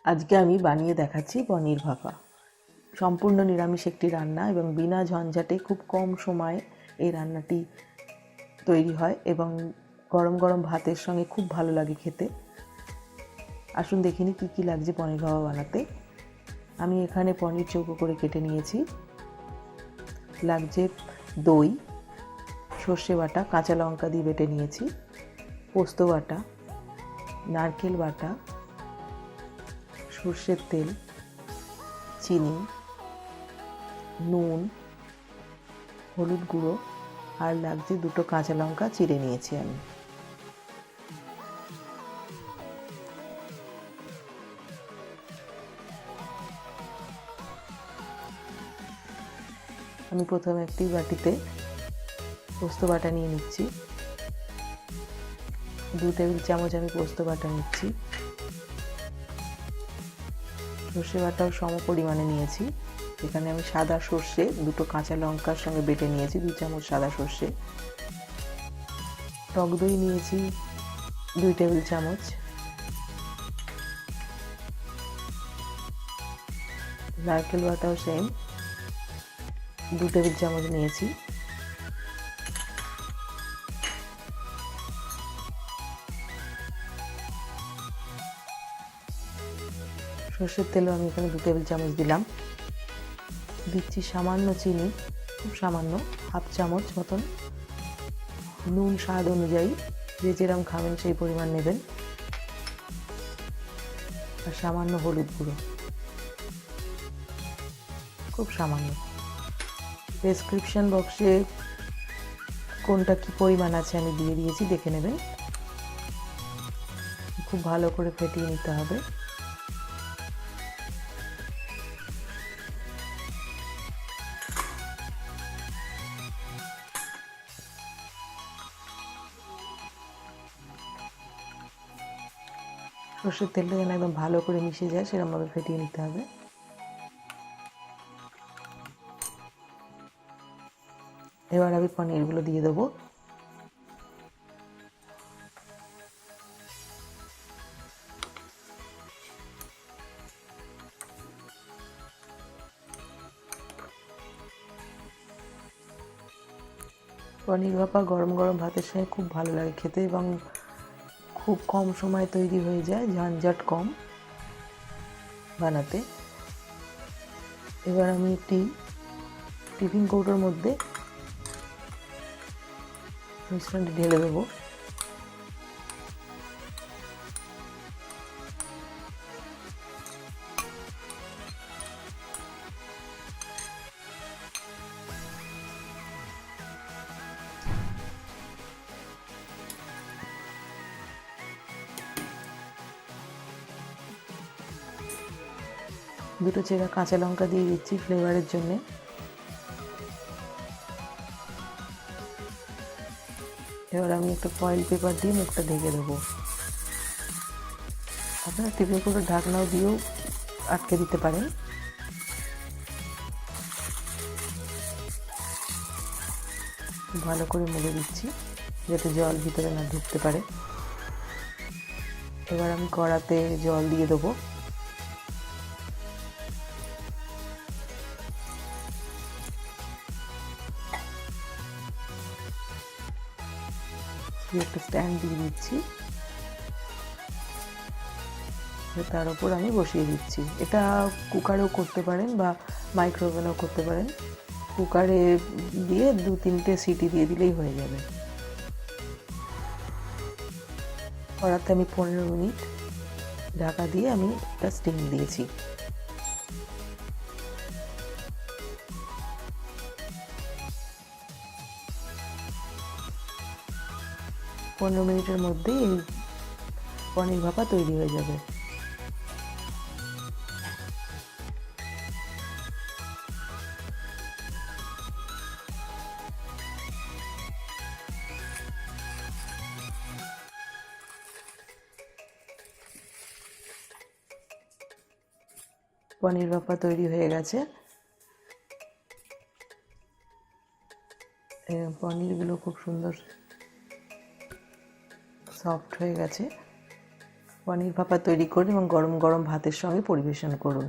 আজকে আমি বানিয়ে দেখাচ্ছি পনির ভাপা। সম্পূর্ণ নিরামিষ একটি রান্না এবং বিনা ঝঞ্ঝাটে খুব কম সময়ে এই রান্নাটি তৈরি হয় এবং গরম গরম ভাতের সঙ্গে খুব ভালো লাগে খেতে। আসুন দেখিনি কী কী লাগছে পনির ভাপা বানাতে। আমি এখানে পনির চৌকো করে কেটে নিয়েছি। লাগছে দই, সর্ষে বাটা, কাঁচা লঙ্কা দিয়ে বেটে নিয়েছি, পোস্ত বাটা, নারকেল বাটা, সর্ষের তেল, চিনি, নুন, হলুদ গুঁড়ো আর লাগছে দুটো কাঁচা লঙ্কা চিড়ে নিয়েছি আমি প্রথমে একটি বাটিতে পোস্ত বাটা নিয়ে নিচ্ছি। 2 টেবিল চামচ আমি পোস্ত বাটা নিচ্ছি। সর্ষে বাটাও সম পরিমাণে নিয়েছি। এখানে আমি সাদা সর্ষে দুটো কাঁচা লঙ্কার সঙ্গে বেটে নিয়েছি, 2 চামচ সাদা সর্ষে। টক দই নিয়েছি 2 টেবিল চামচ। নারকেল বাটাও সেম 2 টেবিল চামচ নিয়েছি। সর্ষের তেলও আমি এখানে 2 টেবিল চামচ দিলাম। দিচ্ছি সামান্য চিনি, খুব সামান্য, হাফ চামচ মতন। নুন স্বাদ অনুযায়ী, যে যেরকম খাবেন সেই পরিমাণ নেবেন। আর সামান্য হলুদ গুঁড়ো, খুব সামান্য। ডেসক্রিপশন বক্সে কোনটা কি পরিমাণ আছে আমি দিয়ে দিয়েছি, দেখে নেবেন। খুব ভালো করে ফেটিয়ে নিতে হবে। সর্ষের তেলটা যেন একদম ভালো করে মিশে যায় সেরকমভাবে ফেটিয়ে নিতে হবে। এবার আমি পনিরগুলো দিয়ে দেবো। পনির ভাপা গরম গরম ভাতের সঙ্গে খুব ভালো লাগে খেতে এবং খুব কম সময় তৈরি হয়ে যায়, ঝঞ্ঝাট কম বানাতে। এবার আমি একটি টিফিন কৌটোর মধ্যে মিশ্রণটি ঢেলে দেবো। দুটো চেরা কাঁচা লঙ্কা দিয়ে দিচ্ছি ফ্লেভারের জন্যে। এবার আমি একটা ফয়েল পেপার দিয়ে মুখটা ঢেকে দেবো। আপনারা টিফিন কৌটোর ঢাকনাও দিয়েও আটকে দিতে পারেন। ভালো করে মুড়ে দিচ্ছি যাতে জল ভিতরে না ঢুকতে পারে। এবার আমি কড়াতে জল দিয়ে দেবো। একটা স্ট্যান্ড দিয়ে দিচ্ছি, তার উপর আমি বসিয়ে দিচ্ছি। এটা কুকারেও করতে পারেন বা মাইক্রোওভেনেও করতে পারেন। কুকারে দিয়ে 2-3টে সিটি দিয়ে দিলেই হয়ে যাবে। কড়াতে আমি 15 মিনিট ঢাকা দিয়ে আমি একটা স্টিম দিয়েছি। পনেরো মিনিটের মধ্যেই এই পনির ভাপা তৈরি হয়ে যাবে। পনির ভাপা তৈরি হয়ে গেছে। পনিরগুলো খুব সুন্দর সফট হয়ে গেছে। পনির ভাপা তৈরি করুন এবং গরম গরম ভাতের সঙ্গে পরিবেশন করুন।